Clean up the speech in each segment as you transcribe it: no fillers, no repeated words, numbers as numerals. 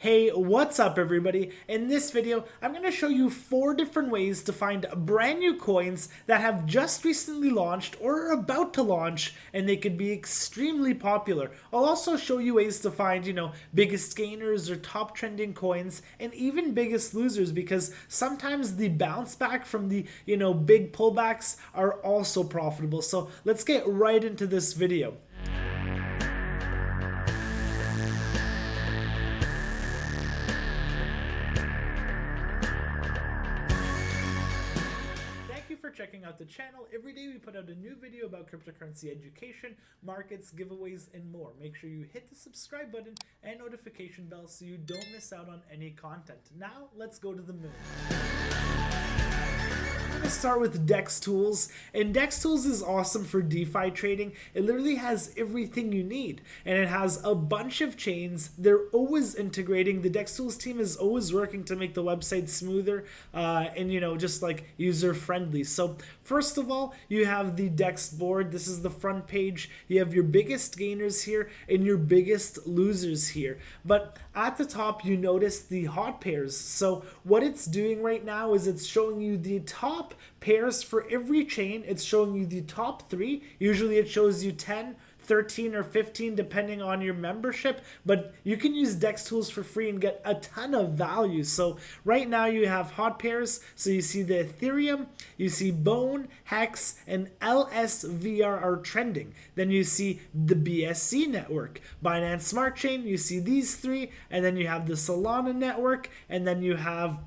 Hey, what's up everybody? In this video, I'm going to show you 4 different ways to find brand new coins that have just recently launched or are about to launch, and they could be extremely popular. I'll also show you ways to find, biggest gainers or top trending coins and even biggest losers, because sometimes the bounce back from the, big pullbacks are also profitable. So let's get right into this video. For checking out the channel. Every day we put out a new video about cryptocurrency education, markets, giveaways, and more. Make sure you hit the subscribe button and notification bell so you don't miss out on any content. Now let's go to the moon. I'm going to start with Dextools, and Dextools is awesome for DeFi trading. It literally has everything you need, and it has a bunch of chains. They're always integrating. The Dextools team is always working to make the website smoother and just like user friendly. So first of all, you have the Dex board. This is the front page. You have your biggest gainers here and your biggest losers here. But at the top, you notice the hot pairs. So what it's doing right now is it's showing you the top pairs for every chain. It's showing you the top 3. Usually it shows you 10, 13 or 15 depending on your membership, but you can use Dextools for free and get a ton of value. So right now you have hot pairs. So you see the Ethereum, you see Bone, Hex, and LSVR are trending. Then you see the BSC network, Binance Smart Chain, you see these 3, and then you have the Solana network, and then you have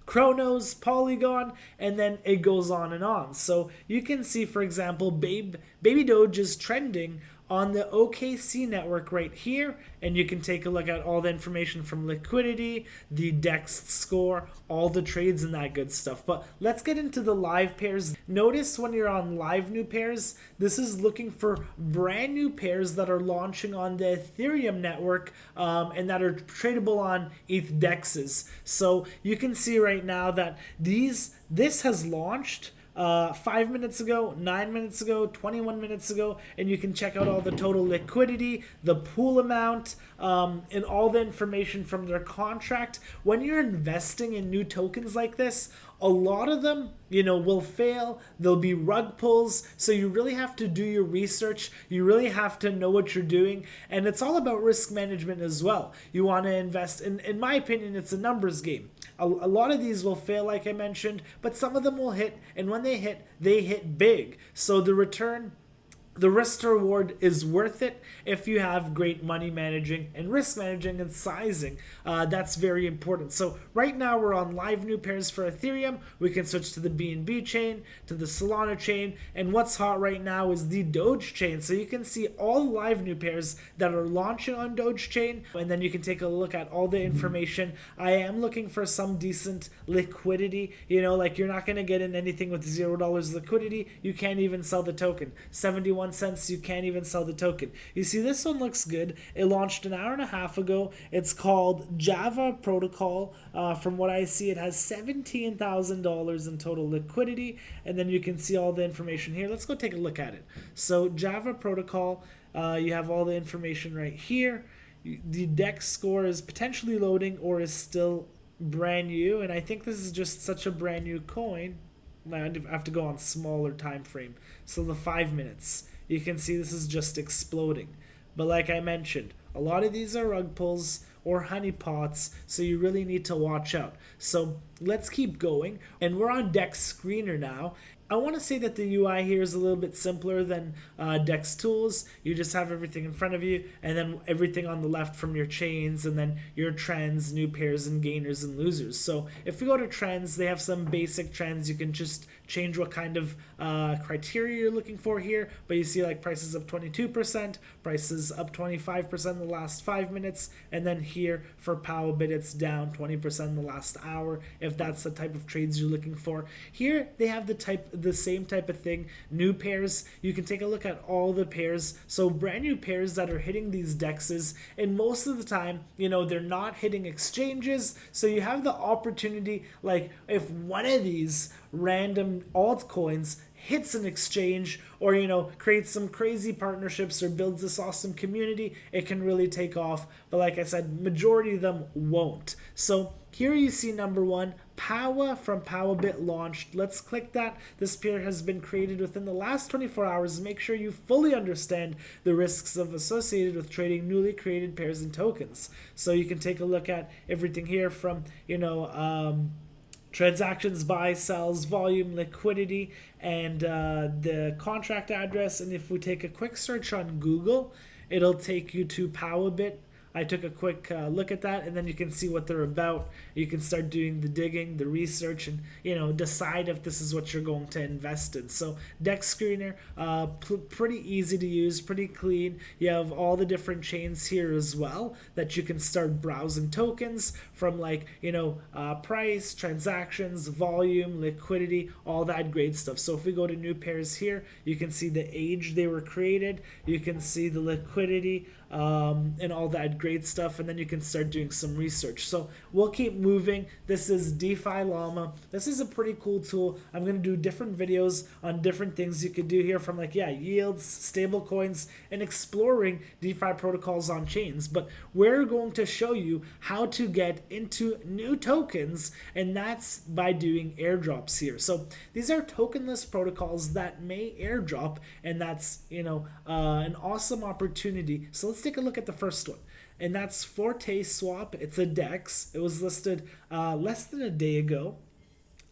Chronos, Polygon, and then it goes on and on. So you can see, for example, Baby Doge is trending on the OKC network right here, and you can take a look at all the information from liquidity, the Dex score, all the trades and that good stuff. But let's get into the live pairs. Notice when you're on live new pairs, this is looking for brand new pairs that are launching on the Ethereum network and that are tradable on ETH dexes. So you can see right now that this has launched 5 minutes ago, 9 minutes ago, 21 minutes ago, and you can check out all the total liquidity, the pool amount, and all the information from their contract. When you're investing in new tokens like this, a lot of them, will fail. There'll be rug pulls. So you really have to do your research. You really have to know what you're doing. And it's all about risk management as well. You want to invest in my opinion, it's a numbers game. A lot of these will fail, like I mentioned, but some of them will hit. And when they hit big. So the return, the risk to reward is worth it if you have great money managing and risk managing and sizing. That's very important. So right now we're on live new pairs for Ethereum. We can switch to the BNB chain, to the Solana chain, and what's hot right now is the Doge chain. So you can see all live new pairs that are launching on Doge chain, and then you can take a look at all the information. I am looking for some decent liquidity. Like you're not going to get in anything with $0 liquidity. You can't even sell the token. 71 cents, you can't even sell the token. You see, this one looks good. It launched an hour and a half ago. It's called Java Protocol. From what I see, it has $17,000 in total liquidity, and then you can see all the information here. Let's go take a look at it. So Java Protocol, you have all the information right here. The Dex score is potentially loading or is still brand new, and I think this is just such a brand new coin. I have to go on smaller time frame. So the 5 minutes, you can see this is just exploding. But like I mentioned, a lot of these are rug pulls or honeypots, so you really need to watch out. So let's keep going, and we're on Dexscreener now. I want to say that the UI here is a little bit simpler than Dextools. You just have everything in front of you, and then everything on the left from your chains, and then your trends, new pairs, and gainers and losers. So if we go to trends, they have some basic trends. You can just change what kind of criteria you're looking for here, but you see like prices up 22%, prices up 25% in the last 5 minutes, and then here for BYBIT it's down 20% in the last hour, if that's the type of trades you're looking for. Here they have the same type of thing. New pairs, you can take a look at all the pairs. So brand new pairs that are hitting these dexes, and most of the time, they're not hitting exchanges. So you have the opportunity, like if one of these random altcoins hits an exchange, or creates some crazy partnerships or builds this awesome community, it can really take off. But like I said, majority of them won't. So here you see number one, Powa from BYBIT launched. Let's click that. This pair has been created within the last 24 hours. Make sure you fully understand the risks associated with trading newly created pairs and tokens. So you can take a look at everything here from transactions, buy, sells, volume, liquidity, and the contract address. And if we take a quick search on Google, it'll take you to BYBIT. I took a quick look at that, and then you can see what they're about. You can start doing the digging, the research, and decide if this is what you're going to invest in. So Dexscreener, pretty easy to use, pretty clean. You have all the different chains here as well that you can start browsing tokens from, like price, transactions, volume, liquidity, all that great stuff. So if we go to new pairs here, you can see the age they were created. You can see the liquidity. And all that great stuff, and then you can start doing some research. So we'll keep moving. This is DeFi Llama. This is a pretty cool tool. I'm going to do different videos on different things you could do here, from yields, stable coins, and exploring DeFi protocols on chains. But we're going to show you how to get into new tokens, and that's by doing airdrops here. So these are tokenless protocols that may airdrop, and that's an awesome opportunity. So let's take a look at the first one, and that's Forte Swap. It's a DEX. It was listed less than a day ago,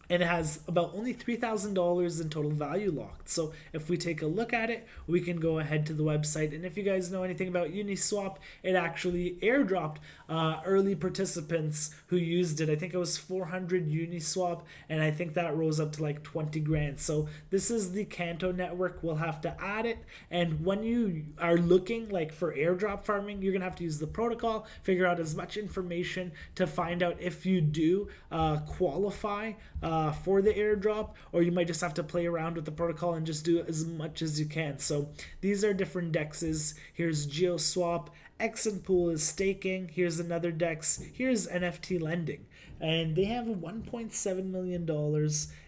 and it has about only $3,000 in total value locked. So if we take a look at it, we can go ahead to the website. And if you guys know anything about Uniswap, it actually airdropped early participants who used it. I think it was 400 Uniswap, and I think that rose up to like 20 grand. So this is the Canto network. We'll have to add it. And when you are looking for airdrop farming, you're gonna have to use the protocol, figure out as much information to find out if you do qualify for the airdrop, or you might just have to play around with the protocol and just do as much as you can. So these are different dexes. Here's GeoSwap. Exenpool is staking. Here's another dex. Here's NFT lending, and they have $1.7 million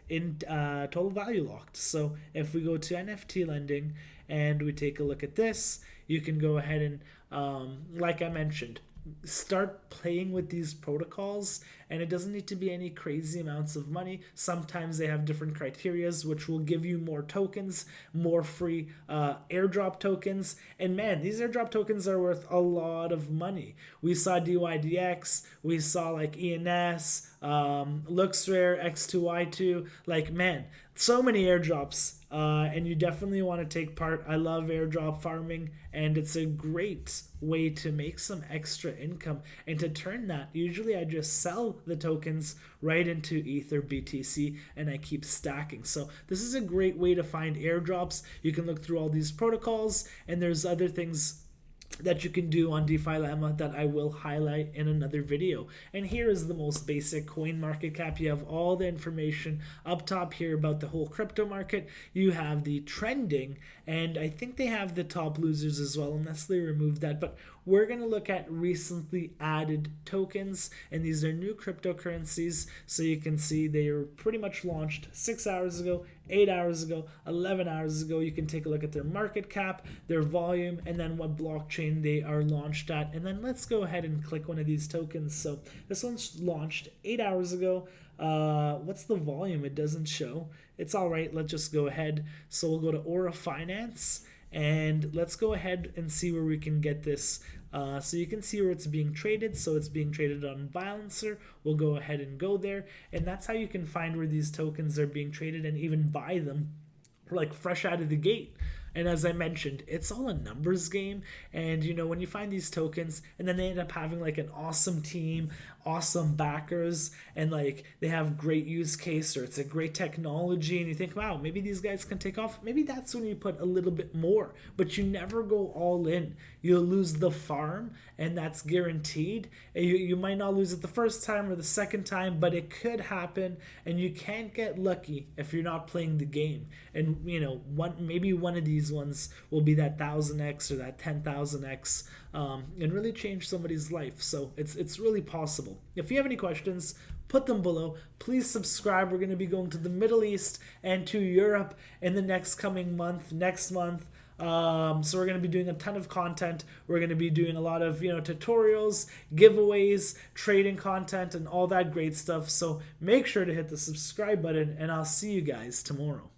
in total value locked. So if we go to NFT lending and we take a look at this, you can go ahead and like I mentioned, start playing with these protocols, and it doesn't need to be any crazy amounts of money. Sometimes they have different criterias which will give you more tokens, more free airdrop tokens, and man, these airdrop tokens are worth a lot of money. We saw DYDX, we saw ENS, LooksRare, X2Y2, man, so many airdrops, and you definitely want to take part. I love airdrop farming, and it's a great way to make some extra income, and to turn that, usually I just sell the tokens right into Ether BTC, and I keep stacking. So this is a great way to find airdrops. You can look through all these protocols, and there's other things that you can do on DeFi Llama that I will highlight in another video. And here is the most basic Coinmarketcap. You have all the information up top here about the whole crypto market. You have the trending, and I think they have the top losers as well, unless they removed that. But we're going to look at recently added tokens, and these are new cryptocurrencies. So you can see they are pretty much launched 6 hours ago, 8 hours ago, 11 hours ago. You can take a look at their market cap, their volume, and then what blockchain they are launched at. And then let's go ahead and click one of these tokens. So this one's launched 8 hours ago. What's the volume? It doesn't show. It's all right. Let's just go ahead. So we'll go to Aura Finance, and let's go ahead and see where we can get this. So you can see where it's being traded. So it's being traded on Balancer. We'll go ahead and go there, and that's how you can find where these tokens are being traded and even buy them fresh out of the gate. And as I mentioned, it's all a numbers game. And when you find these tokens, and then they end up having an awesome team, awesome backers, and they have great use case, or it's a great technology, and you think, wow, maybe these guys can take off. Maybe that's when you put a little bit more, but you never go all in. You'll lose the farm, and that's guaranteed. You might not lose it the first time or the second time, but it could happen, and you can't get lucky if you're not playing the game. And maybe one of these ones will be that 1000x or that 10,000x and really change somebody's life. So it's really possible. If you have any questions, put them below. Please subscribe. We're going to be going to the Middle East and to Europe in the next month. So we're going to be doing a ton of content. We're going to be doing a lot of tutorials, giveaways, trading content, and all that great stuff. So make sure to hit the subscribe button, and I'll see you guys tomorrow.